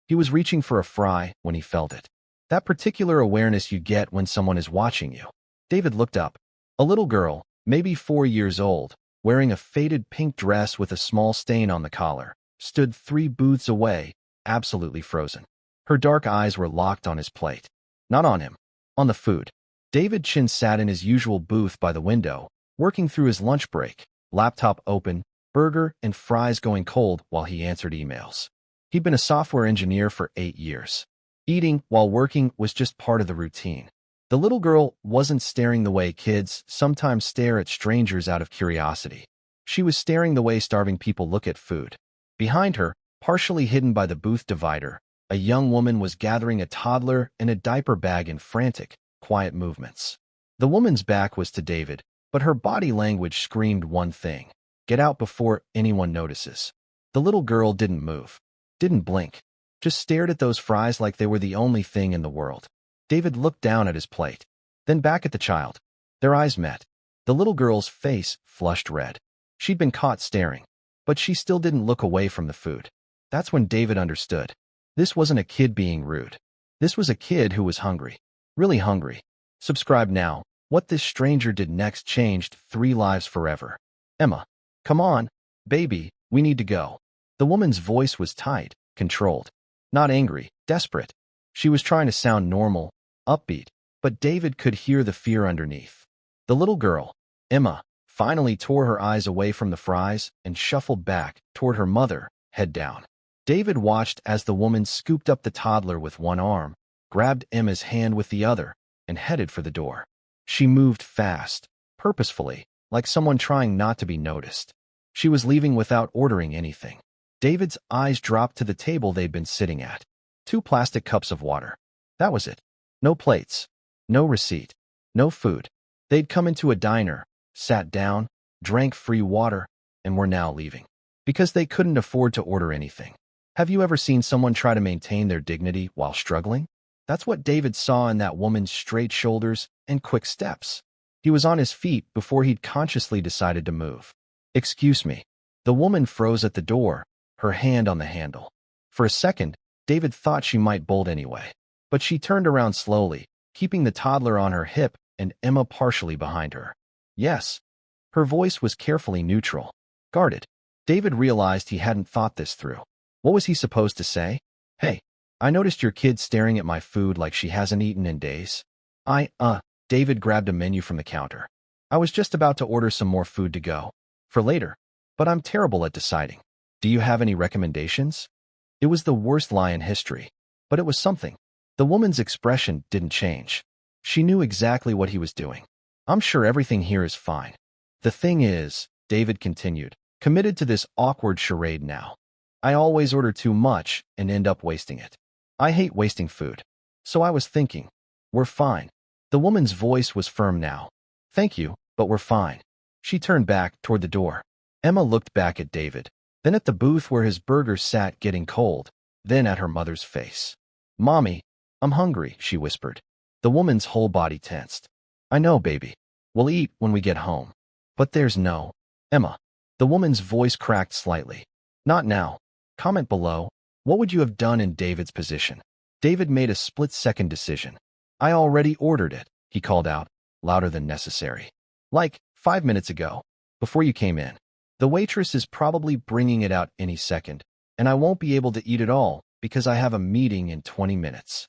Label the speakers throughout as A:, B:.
A: He was reaching for a fry when he felt it. That particular awareness you get when someone is watching you. David looked up. A little girl, maybe 4 years old, wearing a faded pink dress with a small stain on the collar, stood 3 booths away, absolutely frozen. Her dark eyes were locked on his plate. Not on him. On the food. Chen sat in his usual booth by the window, working through his lunch break, laptop open, burger and fries going cold while he answered emails. He'd been a software engineer for 8 years. Eating while working was just part of the routine. The little girl wasn't staring the way kids sometimes stare at strangers out of curiosity. She was staring the way starving people look at food. Behind her, partially hidden by the booth divider, a young woman was gathering a toddler in a diaper bag in frantic, quiet movements. The woman's back was to David, but her body language screamed one thing: get out before anyone notices. The little girl didn't move, didn't blink, just stared at those fries like they were the only thing in the world. David looked down at his plate, then back at the child. Their eyes met. The little girl's face flushed red. She'd been caught staring, but she still didn't look away from the food. That's when David understood. This wasn't a kid being rude. This was a kid who was hungry. Really hungry. Subscribe now. What this stranger did next changed 3 lives forever. Emma. Come on, baby, we need to go. The woman's voice was tight, controlled. Not angry, desperate. She was trying to sound normal, upbeat, but David could hear the fear underneath. The little girl, Emma, finally tore her eyes away from the fries and shuffled back toward her mother, head down. David watched as the woman scooped up the toddler with one arm, grabbed Emma's hand with the other, and headed for the door. She moved fast, purposefully, like someone trying not to be noticed. She was leaving without ordering anything. David's eyes dropped to the table they'd been sitting at. 2 plastic cups of water. That was it. No plates. No receipt. No food. They'd come into a diner, sat down, drank free water, and were now leaving. Because they couldn't afford to order anything. Have you ever seen someone try to maintain their dignity while struggling? That's what David saw in that woman's straight shoulders and quick steps. He was on his feet before he'd consciously decided to move. Excuse me. The woman froze at the door, her hand on the handle. For a second, David thought she might bolt anyway. But she turned around slowly, keeping the toddler on her hip and Emma partially behind her. Yes. Her voice was carefully neutral, guarded. David realized he hadn't thought this through. What was he supposed to say? Hey, I noticed your kid staring at my food like she hasn't eaten in days. David grabbed a menu from the counter. I was just about to order some more food to go. For later. But I'm terrible at deciding. Do you have any recommendations? It was the worst lie in history. But it was something. The woman's expression didn't change. She knew exactly what he was doing. I'm sure everything here is fine. The thing is, David continued, committed to this awkward charade now. I always order too much and end up wasting it. I hate wasting food. So I was thinking, we're fine. The woman's voice was firm now. Thank you, but we're fine. She turned back toward the door. Emma looked back at David, then at the booth where his burger sat getting cold, then at her mother's face. Mommy, I'm hungry, she whispered. The woman's whole body tensed. I know, baby. We'll eat when we get home. But there's no. Emma. The woman's voice cracked slightly. Not now. Comment below. What would you have done in David's position? David made a split-second decision. I already ordered it, he called out, louder than necessary. Like, 5 minutes ago, before you came in. The waitress is probably bringing it out any second, and I won't be able to eat it all because I have a meeting in 20 minutes.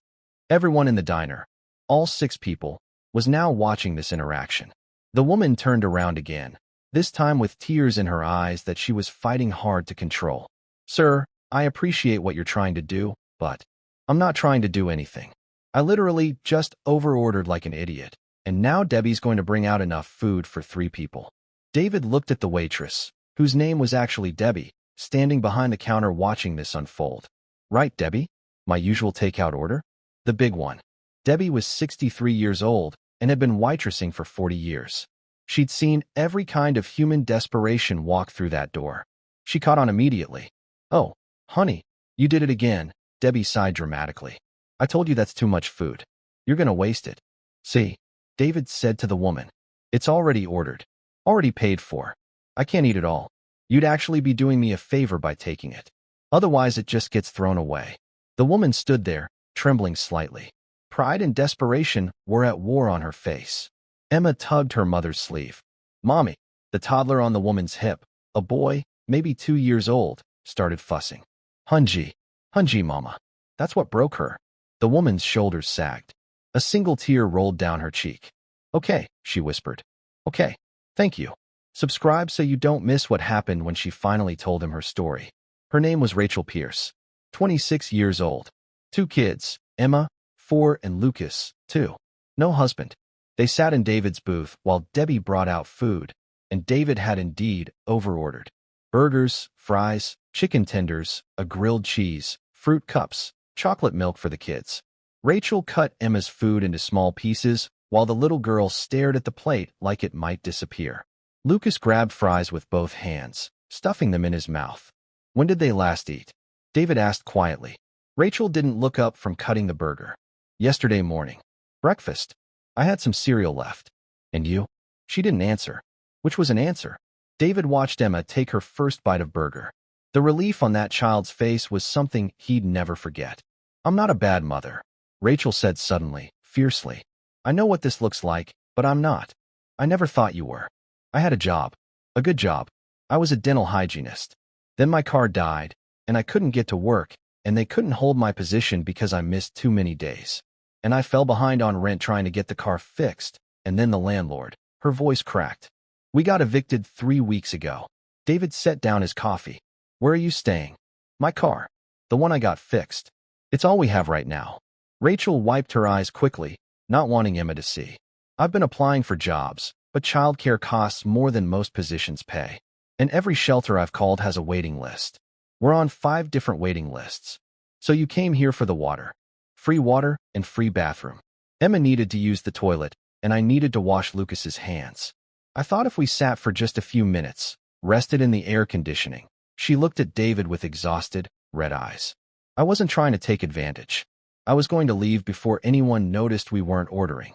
A: Everyone in the diner, all 6 people, was now watching this interaction. The woman turned around again, this time with tears in her eyes that she was fighting hard to control. Sir, I appreciate what you're trying to do, but I'm not trying to do anything. I literally just overordered like an idiot, and now Debbie's going to bring out enough food for 3 people. David looked at the waitress, whose name was actually Debbie, standing behind the counter watching this unfold. Right, Debbie? My usual takeout order? The big one. Debbie was 63 years old and had been waitressing for 40 years. She'd seen every kind of human desperation walk through that door. She caught on immediately. Oh, honey, you did it again, Debbie sighed dramatically. I told you that's too much food. You're gonna waste it. See, David said to the woman. It's already ordered. Already paid for. I can't eat it all. You'd actually be doing me a favor by taking it. Otherwise it just gets thrown away. The woman stood there, trembling slightly. Pride and desperation were at war on her face. Emma tugged her mother's sleeve. Mommy, the toddler on the woman's hip, a boy, maybe 2 years old, started fussing. Hunji, Mama. That's what broke her. The woman's shoulders sagged. A single tear rolled down her cheek. Okay, she whispered. Okay, thank you. Subscribe so you don't miss what happened when she finally told him her story. Her name was Rachel Pierce, 26 years old. 2 kids, Emma, 4, and Lucas, 2. No husband. They sat in David's booth while Debbie brought out food, and David had indeed overordered. Burgers, fries, chicken tenders, a grilled cheese, fruit cups, chocolate milk for the kids. Rachel cut Emma's food into small pieces while the little girl stared at the plate like it might disappear. Lucas grabbed fries with both hands, stuffing them in his mouth. When did they last eat? David asked quietly. Rachel didn't look up from cutting the burger. Yesterday morning. Breakfast. I had some cereal left. And you? She didn't answer. Which was an answer. David watched Emma take her first bite of burger. The relief on that child's face was something he'd never forget. I'm not a bad mother, Rachel said suddenly, fiercely. I know what this looks like, but I'm not. I never thought you were. I had a job. A good job. I was a dental hygienist. Then my car died, and I couldn't get to work, and they couldn't hold my position because I missed too many days. And I fell behind on rent trying to get the car fixed, and then the landlord. Her voice cracked. We got evicted 3 weeks ago. David set down his coffee. Where are you staying? My car. The one I got fixed. It's all we have right now. Rachel wiped her eyes quickly, not wanting Emma to see. I've been applying for jobs, but childcare costs more than most positions pay. And every shelter I've called has a waiting list. We're on 5 different waiting lists. So you came here for the water. Free water and free bathroom. Emma needed to use the toilet, and I needed to wash Lucas's hands. I thought if we sat for just a few minutes, rested in the air conditioning. She looked at David with exhausted, red eyes. I wasn't trying to take advantage. I was going to leave before anyone noticed we weren't ordering.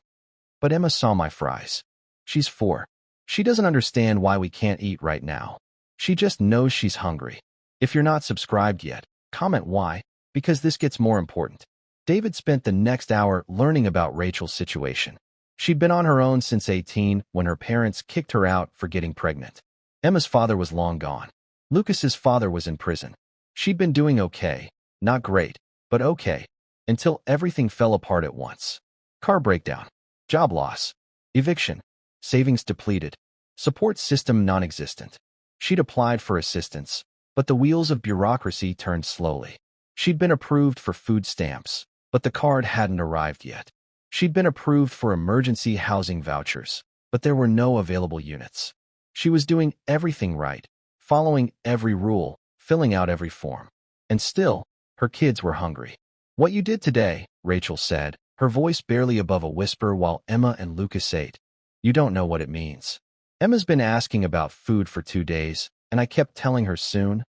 A: But Emma saw my fries. She's 4. She doesn't understand why we can't eat right now. She just knows she's hungry. If you're not subscribed yet, comment why, because this gets more important. David spent the next hour learning about Rachel's situation. She'd been on her own since 18 when her parents kicked her out for getting pregnant. Emma's father was long gone. Lucas's father was in prison. She'd been doing okay, not great, but okay, until everything fell apart at once. Car breakdown, job loss, eviction, savings depleted, support system non-existent. She'd applied for assistance, but the wheels of bureaucracy turned slowly. She'd been approved for food stamps, but the card hadn't arrived yet. She'd been approved for emergency housing vouchers, but there were no available units. She was doing everything right, following every rule, filling out every form. And still, her kids were hungry. What you did today, Rachel said, her voice barely above a whisper while Emma and Lucas ate. You don't know what it means. Emma's been asking about food for 2 days, and I kept telling her soon,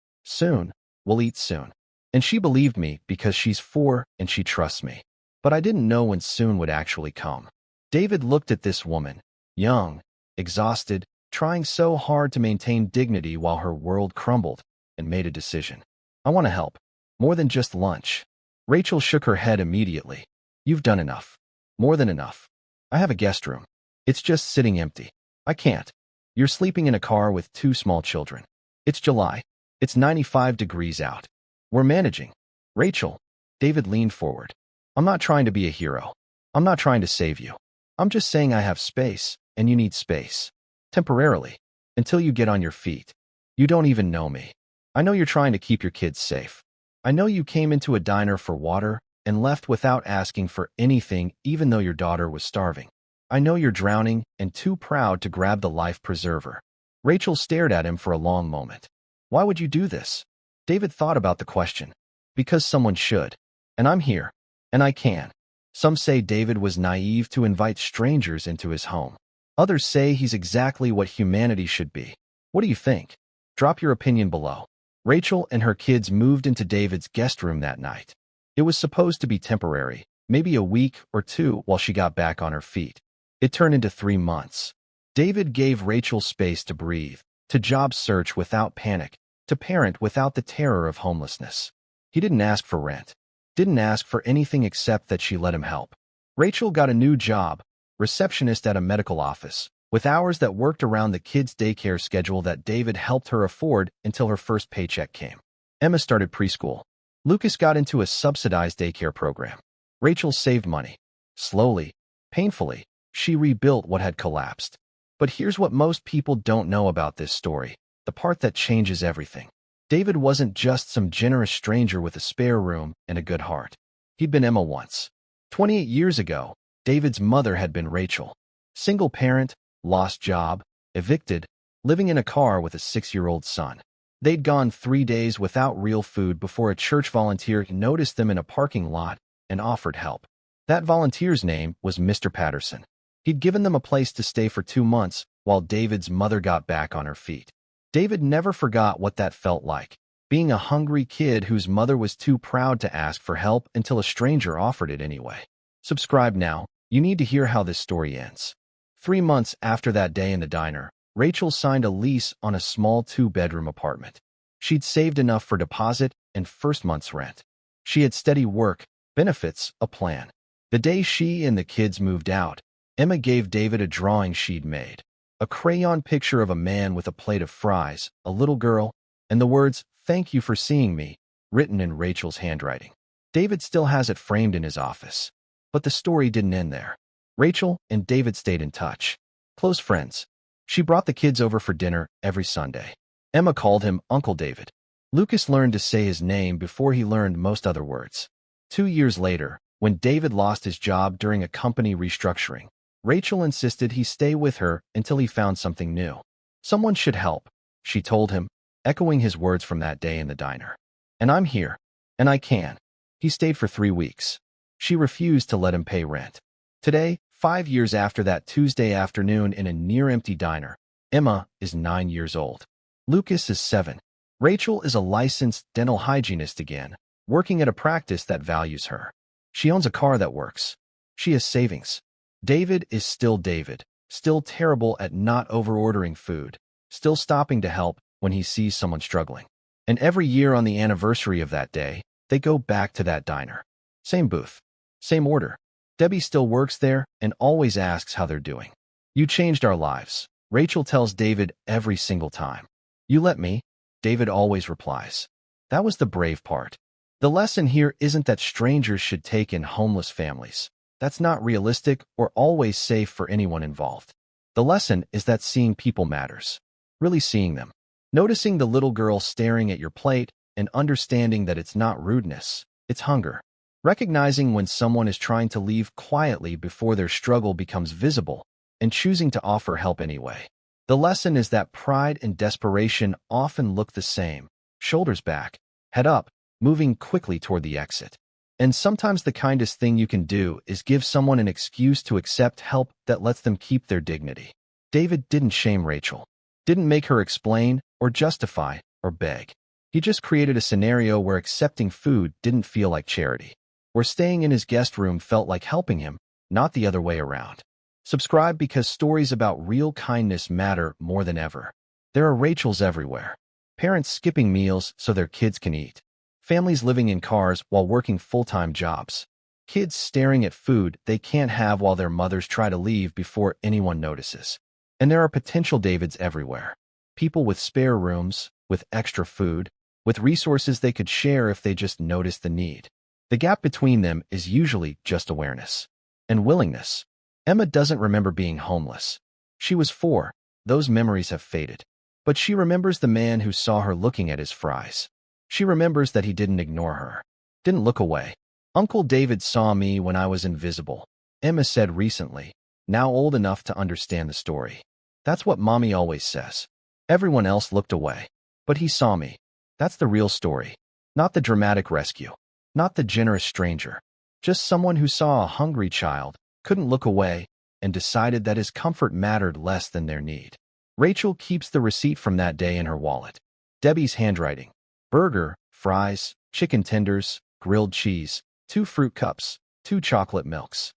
A: we'll eat soon. And she believed me because she's 4 and she trusts me. But I didn't know when soon would actually come. David looked at this woman, young, exhausted, trying so hard to maintain dignity while her world crumbled, and made a decision. I want to help. More than just lunch. Rachel shook her head immediately. You've done enough. More than enough. I have a guest room. It's just sitting empty. I can't. You're sleeping in a car with 2 small children. It's July. It's 95 degrees out. We're managing. Rachel. David leaned forward. I'm not trying to be a hero. I'm not trying to save you. I'm just saying I have space, and you need space. Temporarily. Until you get on your feet. You don't even know me. I know you're trying to keep your kids safe. I know you came into a diner for water and left without asking for anything even though your daughter was starving. I know you're drowning and too proud to grab the life preserver. Rachel stared at him for a long moment. Why would you do this? David thought about the question. Because someone should. And I'm here. And I can. Some say David was naive to invite strangers into his home. Others say he's exactly what humanity should be. What do you think? Drop your opinion below. Rachel and her kids moved into David's guest room that night. It was supposed to be temporary, maybe a week or 2 while she got back on her feet. It turned into 3 months. David gave Rachel space to breathe, to job search without panic, to parent without the terror of homelessness. He didn't ask for rent. Didn't ask for anything except that she let him help. Rachel got a new job, receptionist at a medical office, with hours that worked around the kids' daycare schedule that David helped her afford until her first paycheck came. Emma started preschool. Lucas got into a subsidized daycare program. Rachel saved money. Slowly, painfully, she rebuilt what had collapsed. But here's what most people don't know about this story, the part that changes everything. David wasn't just some generous stranger with a spare room and a good heart. He'd been Emma once. 28 years ago, David's mother had been Rachel. Single parent, lost job, evicted, living in a car with a 6-year-old son. They'd gone 3 days without real food before a church volunteer noticed them in a parking lot and offered help. That volunteer's name was Mr. Patterson. He'd given them a place to stay for 2 months while David's mother got back on her feet. David never forgot what that felt like, being a hungry kid whose mother was too proud to ask for help until a stranger offered it anyway. Subscribe now. You need to hear how this story ends. 3 months after that day in the diner, Rachel signed a lease on a small 2-bedroom apartment. She'd saved enough for deposit and first month's rent. She had steady work, benefits, a plan. The day she and the kids moved out, Emma gave David a drawing she'd made. A crayon picture of a man with a plate of fries, a little girl, and the words, "Thank you for seeing me," written in Rachel's handwriting. David still has it framed in his office. But the story didn't end there. Rachel and David stayed in touch. Close friends. She brought the kids over for dinner every Sunday. Emma called him Uncle David. Lucas learned to say his name before he learned most other words. 2 years later, when David lost his job during a company restructuring, Rachel insisted he stay with her until he found something new. Someone should help, she told him, echoing his words from that day in the diner. And I'm here. And I can. He stayed for 3 weeks. She refused to let him pay rent. Today, 5 years after that Tuesday afternoon in a near-empty diner, Emma is 9 years old. Lucas is 7. Rachel is a licensed dental hygienist again, working at a practice that values her. She owns a car that works. She has savings. David is still David, still terrible at not over-ordering food, still stopping to help when he sees someone struggling. And every year on the anniversary of that day, they go back to that diner. Same booth. Same order. Debbie still works there and always asks how they're doing. You changed our lives, Rachel tells David every single time. You let me, David always replies. That was the brave part. The lesson here isn't that strangers should take in homeless families. That's not realistic or always safe for anyone involved. The lesson is that seeing people matters. Really seeing them. Noticing the little girl staring at your plate and understanding that it's not rudeness, it's hunger. Recognizing when someone is trying to leave quietly before their struggle becomes visible, and choosing to offer help anyway. The lesson is that pride and desperation often look the same, shoulders back, head up, moving quickly toward the exit. And sometimes the kindest thing you can do is give someone an excuse to accept help that lets them keep their dignity. David didn't shame Rachel, didn't make her explain or justify or beg. He just created a scenario where accepting food didn't feel like charity, where staying in his guest room felt like helping him, not the other way around. Subscribe because stories about real kindness matter more than ever. There are Rachels everywhere. Parents skipping meals so their kids can eat. Families living in cars while working full-time jobs. Kids staring at food they can't have while their mothers try to leave before anyone notices. And there are potential Davids everywhere. People with spare rooms, with extra food, with resources they could share if they just noticed the need. The gap between them is usually just awareness and willingness. Emma doesn't remember being homeless. She was 4. Those memories have faded. But she remembers the man who saw her looking at his fries. She remembers that he didn't ignore her, didn't look away. Uncle David saw me when I was invisible, Emma said recently, now old enough to understand the story. That's what Mommy always says. Everyone else looked away, but he saw me. That's the real story. Not the dramatic rescue. Not the generous stranger. Just someone who saw a hungry child, couldn't look away, and decided that his comfort mattered less than their need. Rachel keeps the receipt from that day in her wallet. Debbie's handwriting. Burger, fries, chicken tenders, grilled cheese, 2 fruit cups, 2 chocolate milks.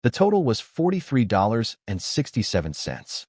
A: The total was $43.67.